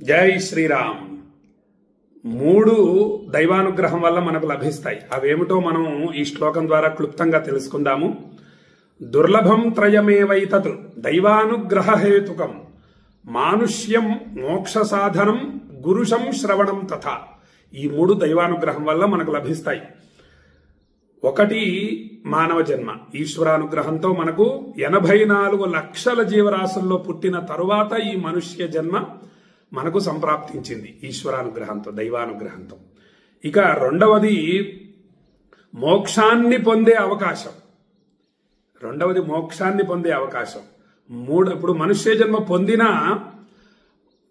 జై శ్రీరామ్. 3 దైవానుగ్రహం వల్ల మనకు లభిస్తాయి. అవేమిటో మనం ఈ శ్లోకం ద్వారా క్లుప్తంగా తెలుసుకుందాము. దుర్లభం త్రయమేవైతత్ దైవానుగ్రహ హేతుకం మానుష్యం మోక్ష సాధనం గురుషం శ్రవణం తథా. ఈ 3 దైవానుగ్రహం వల్ల మనకు లభిస్తాయి. 1 మానవ జన్మ. ఈశ్వరానుగ్రహంతో మనకు 84 లక్షల జీవరాశుల్లో పుట్టిన తరువాత ఈ మనుష్య జన్మ మనకు సంప్రాప్తించింది ఈశ్వరానుగ్రహంతో, దైవానుగ్రహంతో. ఇక 2వది మోక్షాన్ని పొందే అవకాశం. 2వది మోక్షాన్ని పొందే అవకాశం. 3 ఇప్పుడు మనుష్య జన్మ పొందినా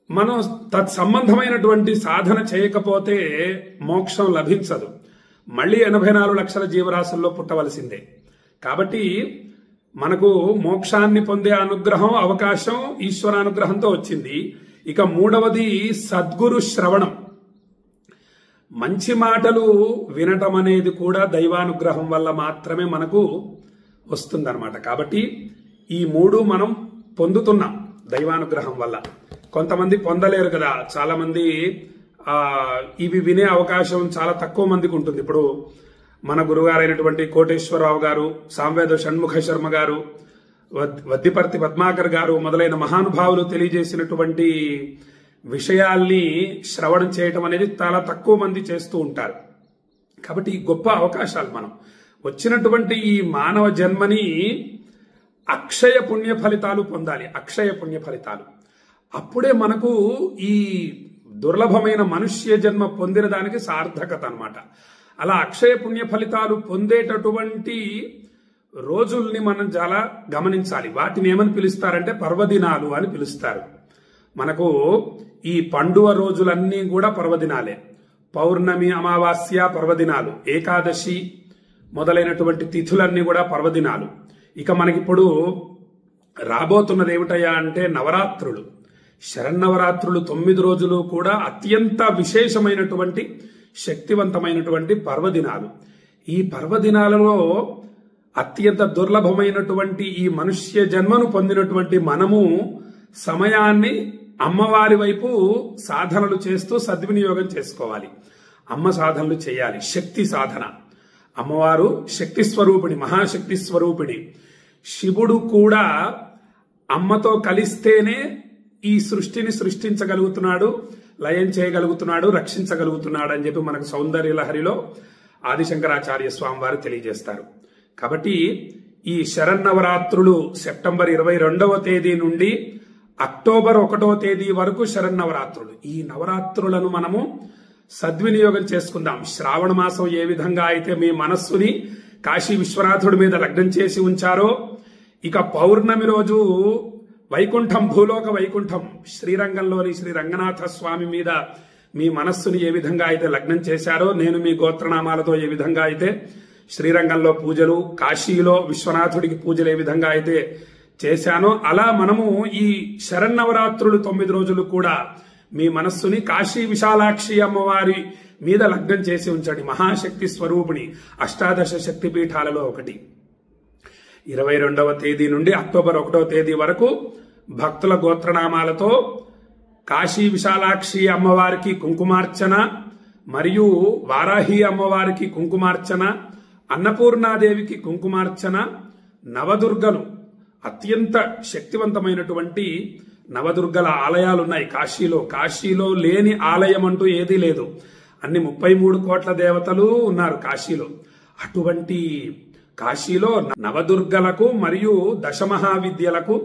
మనం తత్సంబంధమైనటువంటి సాధన చేయకపోతే మోక్షం లభించదు. మళ్ళీ 84 లక్షల జీవరాశుల్లో పుట్టవలసిందే. కాబట్టి మనకు మోక్షాన్ని పొందే అనుగ్రహం, అవకాశం ఈశ్వరానుగ్రహంతో వచ్చింది. ఇక 3వది సద్గురు శ్రవణం. మంచి మాటలు వినటం అనేది కూడా దైవానుగ్రహం వల్ల మాత్రమే మనకు వస్తుందన్నమాట. కాబట్టి ఈ 3 మనం పొందుతున్నాం దైవానుగ్రహం వల్ల. కొంతమంది పొందలేరు కదా. చాలా మంది ఇవి వినే అవకాశం చాలా తక్కువ మందికి ఉంటుంది. ఇప్పుడు మన గురుగారైనటువంటి కోటేశ్వరరావు గారు, సాంవేద షణ్ముఖ శర్మ గారు, వద్దిపర్తి పద్మాకర్ గారు మొదలైన మహానుభావులు తెలియజేసినటువంటి విషయాల్ని శ్రవణం చేయటం అనేది చాలా తక్కువ మంది చేస్తూ ఉంటారు. కాబట్టి ఈ గొప్ప అవకాశాలు మనం వచ్చినటువంటి ఈ మానవ జన్మని అక్షయ పుణ్య ఫలితాలు పొందాలి. అక్షయ పుణ్య ఫలితాలు అప్పుడే మనకు ఈ దుర్లభమైన మనుష్య జన్మ పొందిన దానికి సార్థకత అన్నమాట. అలా అక్షయ పుణ్య ఫలితాలు పొందేటటువంటి రోజుల్ని మనం చాలా గమనించాలి. వాటిని ఏమని పిలుస్తారంటే పర్వదినాలు అని పిలుస్తారు. మనకు ఈ పండుగ రోజులన్నీ కూడా పర్వదినాలే. పౌర్ణమి, అమావాస్య పర్వదినాలు, ఏకాదశి మొదలైనటువంటి తిథులన్నీ కూడా పర్వదినాలు. ఇక మనకిప్పుడు రాబోతున్నది ఏమిటయ్యా అంటే నవరాత్రులు. శరన్నవరాత్రులు 9 రోజులు కూడా అత్యంత విశేషమైనటువంటి శక్తివంతమైనటువంటి పర్వదినాలు. ఈ పర్వదినాలలో అత్యంత దుర్లభమైనటువంటి ఈ మనుష్య జన్మను పొందినటువంటి మనము సమయాన్ని అమ్మవారి వైపు సాధనలు చేస్తూ సద్వినియోగం చేసుకోవాలి. అమ్మ సాధనలు చేయాలి. శక్తి సాధన. అమ్మవారు శక్తి స్వరూపిణి, మహాశక్తి స్వరూపిణి. శివుడు కూడా అమ్మతో కలిస్తేనే ఈ సృష్టిని సృష్టించగలుగుతున్నాడు, లయం చేయగలుగుతున్నాడు, రక్షించగలుగుతున్నాడు అని చెప్పి మనకు సౌందర్య లహరిలో ఆదిశంకరాచార్య స్వామి వారు తెలియజేస్తారు. కాబట్టి ఈ శరన్నవరాత్రులు సెప్టెంబర్ 22వ తేదీ నుండి అక్టోబర్ 1వ తేదీ వరకు శరన్నవరాత్రులు. ఈ నవరాత్రులను మనము సద్వినియోగం చేసుకుందాం. శ్రావణ మాసం ఏ విధంగా అయితే మీ మనస్సుని కాశీ విశ్వనాథుడి మీద లగ్నం చేసి ఉంచారో, ఇక పౌర్ణమి రోజు వైకుంఠం, భూలోక వైకుంఠం శ్రీరంగంలోని శ్రీ రంగనాథ స్వామి మీద మీ మనస్సుని ఏ విధంగా అయితే లగ్నం చేశారో, నేను మీ గోత్రనామాలతో ఏ విధంగా అయితే శ్రీరంగంలో పూజలు, కాశీలో విశ్వనాథుడికి పూజలు ఏ విధంగా అయితే చేశానో, అలా మనము ఈ శరన్నవరాత్రులు 9 రోజులు కూడా మీ మనస్సుని కాశీ విశాలాక్షి అమ్మవారి మీద లగ్నం చేసి ఉంచండి. మహాశక్తి స్వరూపిణి, అష్టాదశ శక్తి పీఠాలలో ఒకటి. 22వ తేదీ నుండి అక్టోబర్ 1వ తేదీ వరకు భక్తుల గోత్రనామాలతో కాశీ విశాలాక్షి అమ్మవారికి కుంకుమార్చన, మరియు వారాహి అమ్మవారికి కుంకుమార్చన, అన్నపూర్ణాదేవికి కుంకుమార్చన, నవదుర్గలు అత్యంత శక్తివంతమైనటువంటి నవదుర్గల ఆలయాలున్నాయి కాశీలో. కాశీలో లేని ఆలయం అంటూ ఏదీ లేదు. అన్ని 33 కోట్ల దేవతలు ఉన్నారు కాశీలో. అటువంటి కాశీలో నవదుర్గలకు మరియు దశమహావిద్యలకు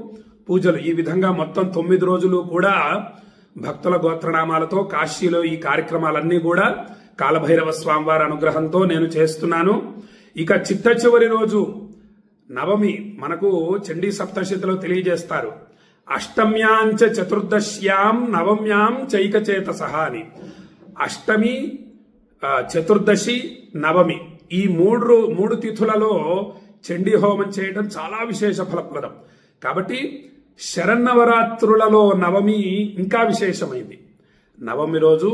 పూజలు. ఈ విధంగా మొత్తం 9 రోజులు కూడా భక్తుల గోత్రనామాలతో కాశీలో ఈ కార్యక్రమాలన్నీ కూడా కాలభైరవ స్వామివారి అనుగ్రహంతో నేను చేస్తున్నాను. ఇక చిట్ట చివరి రోజు నవమి మనకు చండీ సప్తశతిలో తెలియజేస్తారు. అష్టమ్యాంచ చతుర్దశ్యాం నవమ్యాం చైకచేతసః అని. అష్టమి, చతుర్దశి, నవమి ఈ 3 తిథులలో చండీ హోమం చేయడం చాలా విశేష ఫలప్రదం. కాబట్టి శరన్నవరాత్రులలో నవమి ఇంకా విశేషమైంది. నవమి రోజు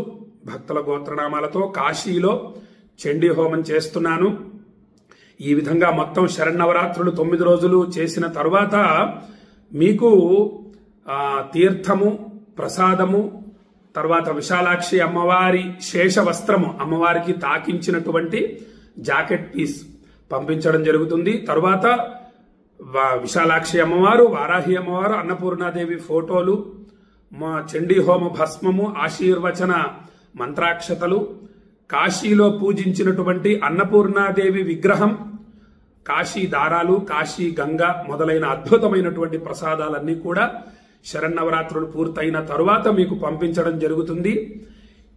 భక్తుల గోత్రనామాలతో కాశీలో చండీ హోమం చేస్తున్నాను. ఈ విధంగా మొత్తం శరన్నవరాత్రులు 9 రోజులు చేసిన తరువాత మీకు తీర్థము, ప్రసాదము, తర్వాత విశాలాక్షి అమ్మవారి శేష వస్త్రము, అమ్మవారికి తాకించినటువంటి జాకెట్ పీస్ పంపించడం జరుగుతుంది. తర్వాత విశాలాక్షి అమ్మవారు, వారాహి అమ్మవారు, అన్నపూర్ణాదేవి ఫోటోలు, మా చండీ హోమ భస్మము, ఆశీర్వచన మంత్రాక్షతలు, కాశీలో పూజించినటువంటి అన్నపూర్ణాదేవి విగ్రహం, కాశీ దారాలు, కాశీ గంగ మొదలైన అద్భుతమైనటువంటి ప్రసాదాలన్నీ కూడా శరన్నవరాత్రులు పూర్తయిన తరువాత మీకు పంపించడం జరుగుతుంది.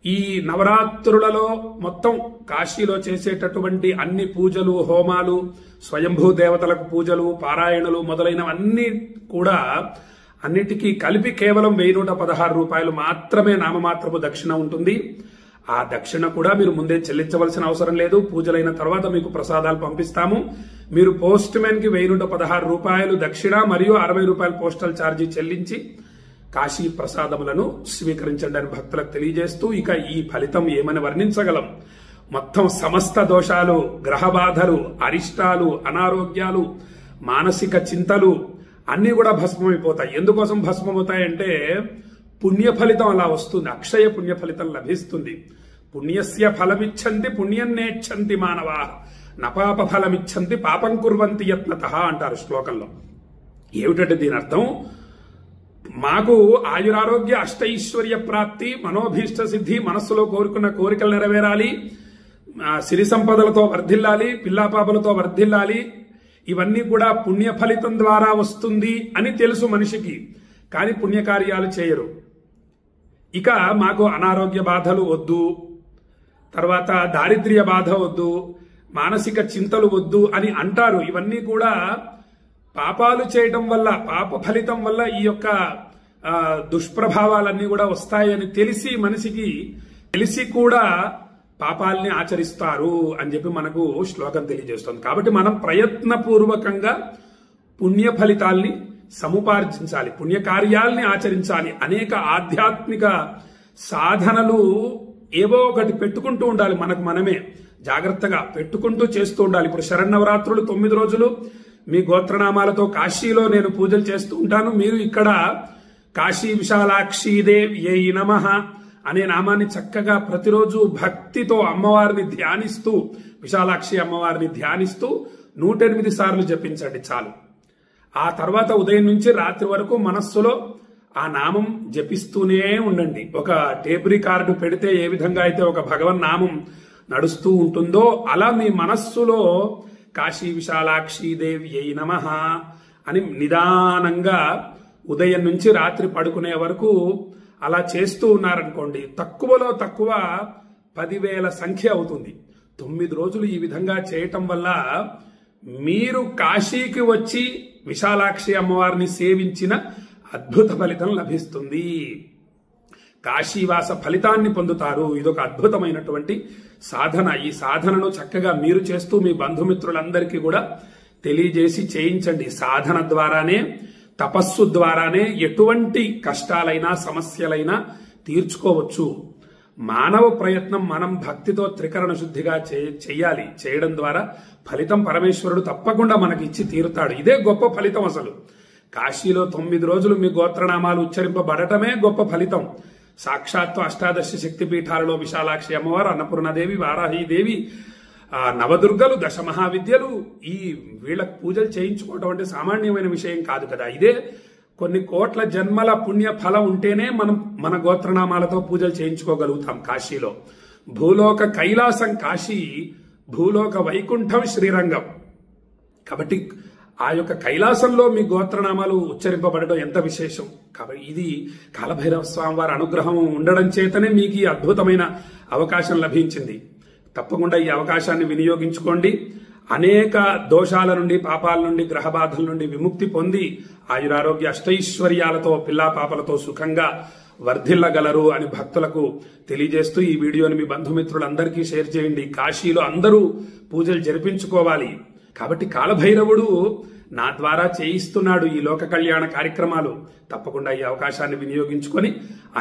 ఈ నవరాత్రులలో మొత్తం కాశీలో చేసేటటువంటి అన్ని పూజలు, హోమాలు, స్వయంభూ దేవతలకు పూజలు, పారాయణలు మొదలైనవన్నీ కూడా అన్నిటికీ కలిపి కేవలం 1116 రూపాయలు మాత్రమే నామమాత్రపు దక్షిణ ఉంటుంది. ఆ దక్షిణ కూడా మీరు ముందే చెల్లించవలసిన అవసరం లేదు. పూజలైన తర్వాత మీకు ప్రసాదాలు పంపిస్తాము. మీరు పోస్ట్ మ్యాన్ కి 1116 రూపాయలు దక్షిణ మరియు 60 రూపాయలు పోస్టల్ ఛార్జీ చెల్లించి కాశీ ప్రసాదములను స్వీకరించండి అని భక్తులకు తెలియజేస్తూ, ఇక ఈ ఫలితం ఏమని వర్ణించగలం? మొత్తం సమస్త దోషాలు, గ్రహ బాధలు, అరిష్టాలు, అనారోగ్యాలు, మానసిక చింతలు అన్నీ కూడా భస్మమైపోతాయి. ఎందుకోసం భస్మమవుతాయంటే పుణ్య ఫలితం అలా వస్తుంది. అక్షయ పుణ్య ఫలితం లభిస్తుంది. పుణ్యస్య ఫలమిచ్చంతి పుణ్యం నేచ్చంతి మానవా నపాప ఫలమిచ్చంతి పాపం కుర్వంతి యత్నతః అంటారు శ్లోకంలో. ఏమిటంటే దీని అర్థం, మాకు ఆయురారోగ్య అష్టైశ్వర్య ప్రాప్తి, మనోభీష్ట సిద్ధి, మనస్సులో కోరుకున్న కోరికలు నెరవేరాలి, సిరి సంపదలతో వర్ధిల్లాలి, పిల్లాపాపలతో వర్ధిల్లాలి, ఇవన్నీ కూడా పుణ్య ఫలితం ద్వారా వస్తుంది అని తెలుసు మనిషికి. కానీ పుణ్యకార్యాలు చేయరు. ఇక మాకు అనారోగ్య బాధలు వద్దు, తర్వాత దారిద్ర్య బాధ వద్దు, మానసిక చింతలు వద్దు అని అంటారు. ఇవన్నీ కూడా పాపాలు చేయటం వల్ల, పాప ఫలితం వల్ల ఈ యొక్క దుష్ప్రభావాలన్నీ కూడా వస్తాయని తెలిసి మనిషికి తెలిసి కూడా పాపాలని ఆచరిస్తారు అని చెప్పి మనకు శ్లోకం తెలియజేస్తుంది. కాబట్టి మనం ప్రయత్నపూర్వకంగా పుణ్య ఫలితాల్ని సముపార్జించాలి, పుణ్యకార్యాల్ని ఆచరించాలి. అనేక ఆధ్యాత్మిక సాధనలు ఏవో ఒకటి పెట్టుకుంటూ ఉండాలి. మనకు మనమే జాగ్రత్తగా పెట్టుకుంటూ చేస్తూ ఉండాలి. ఇప్పుడు శరన్నవరాత్రులు 9 రోజులు మీ గోత్రనామాలతో కాశీలో నేను పూజలు చేస్తూ ఉంటాను. మీరు ఇక్కడ కాశీ విశాలాక్షీదేవ్యై నమః అనే నామాన్ని చక్కగా ప్రతిరోజు భక్తితో అమ్మవారిని ధ్యానిస్తూ, విశాలాక్షి అమ్మవారిని ధ్యానిస్తూ 108 సార్లు జపించండి చాలు. ఆ తర్వాత ఉదయం నుంచి రాత్రి వరకు మనస్సులో ఆ నామం జపిస్తూనే ఉండండి. ఒక టేప్ రికార్డు పెడితే ఏ విధంగా అయితే ఒక భగవన్ నామం నడుస్తూ ఉంటుందో అలా మీ మనస్సులో కాశీ విశాలాక్షీదేవ్యై నమః అని నిదానంగా ఉదయం నుంచి రాత్రి పడుకునే వరకు అలా చేస్తూ ఉన్నారనుకోండి, తక్కువలో తక్కువ 10,000 సంఖ్య అవుతుంది. 9 రోజులు ఈ విధంగా చేయటం వల్ల మీరు కాశీకి వచ్చి విశాలాక్షి అమ్మవారిని సేవించిన అద్భుత ఫలితం లభిస్తుంది. కాశీవాస ఫలితాన్ని పొందుతారు. ఇదొక అద్భుతమైనటువంటి సాధన. ఈ సాధనను చక్కగా మీరు చేస్తూ మీ బంధుమిత్రులందరికీ కూడా తెలియజేసి చేయించండి. సాధన ద్వారానే, తపస్సు ద్వారానే ఎటువంటి కష్టాలైనా సమస్యలైనా తీర్చుకోవచ్చు. మానవ ప్రయత్నం మనం భక్తితో త్రికరణ శుద్ధిగా చేయాలి. చేయడం ద్వారా ఫలితం పరమేశ్వరుడు తప్పకుండా మనకి ఇచ్చి తీరుతాడు. ఇదే గొప్ప ఫలితం. అసలు కాశీలో 9 రోజులు మీ గోత్రనామాలు ఉచ్చరింపబడటమే గొప్ప ఫలితం. సాక్షాత్తు అష్టాదశ శక్తిపీఠాలలో విశాలాక్షి అమ్మవారు, అన్నపూర్ణాదేవి, వారాహీదేవి, నవదుర్గలు, 10 మహావిద్యలు, ఈ వీళ్ళకు పూజలు చేయించుకోవడం అంటే సామాన్యమైన విషయం కాదు కదా. ఇదే కొన్ని కోట్ల జన్మల పుణ్య ఫలం ఉంటేనే మనం మన గోత్రనామాలతో పూజలు చేయించుకోగలుగుతాం. కాశీలో భూలోక కైలాసం కాశీ, భూలోక వైకుంఠం శ్రీరంగం. కాబట్టి ఆ యొక్క కైలాసంలో మీ గోత్రనామాలు ఉచ్చరింపబడడం ఎంత విశేషం. కాబట్టి ఇది కాలభైరవ స్వామి వారి అనుగ్రహం ఉండడం చేతనే మీకు ఈ అద్భుతమైన అవకాశం లభించింది. తప్పకుండా ఈ అవకాశాన్ని వినియోగించుకోండి. అనేక దోషాల నుండి, పాపాల నుండి, గ్రహ బాధల నుండి విముక్తి పొంది ఆయురారోగ్య అష్టైశ్వర్యాలతో, పిల్లా పాపలతో సుఖంగా వర్ధిల్లగలరు అని భక్తులకు తెలియజేస్తూ ఈ వీడియోని మీ బంధుమిత్రులందరికీ షేర్ చేయండి. కాశీలో అందరూ పూజలు జరిపించుకోవాలి. కాబట్టి కాలభైరవుడు నా ద్వారా చేయిస్తున్నాడు ఈ లోక కళ్యాణ కార్యక్రమాలు. తప్పకుండా ఈ అవకాశాన్ని వినియోగించుకొని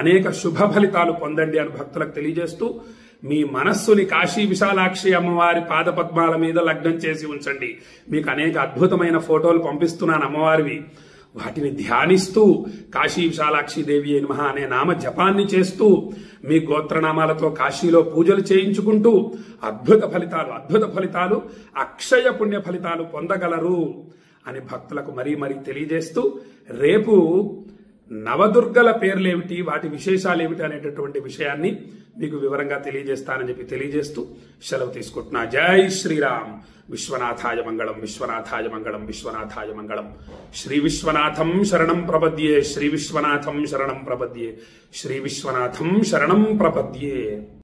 అనేక శుభ ఫలితాలు పొందండి అని భక్తులకు తెలియజేస్తూ, మీ మనస్సుని కాశీ విశాలాక్షి అమ్మవారి పాదపద్మాల మీద లగ్నం చేసి ఉంచండి. మీకు అనేక అద్భుతమైన ఫోటోలు పంపిస్తున్నాను అమ్మవారివి. వాటిని ధ్యానిస్తూ కాశీ విశాలాక్షి దేవి నమః అనే నామ జపాన్ని చేస్తూ మీ గోత్రనామాలతో కాశీలో పూజలు చేయించుకుంటూ అద్భుత ఫలితాలు అక్షయ పుణ్య ఫలితాలు పొందగలరు అని భక్తులకు మరీ తెలియజేస్తూ రేపు నవదుర్గల పేర్లేమిటి, వాటి విశేషాలేమిటి అనేటటువంటి విషయాన్ని మీకు వివరంగా తెలియజేస్తానని చెప్పి తెలియజేస్తూ సెలవు తీసుకుంటున్నా. జై శ్రీరామ్. విశ్వనాథాయ మంగళం, విశ్వనాథాయ మంగళం, విశ్వనాథాయ మంగళం. శ్రీ విశ్వనాథం శరణం ప్రపద్యే, శ్రీ విశ్వనాథం శరణం ప్రపద్యే, శ్రీ విశ్వనాథం శరణం ప్రపద్యే.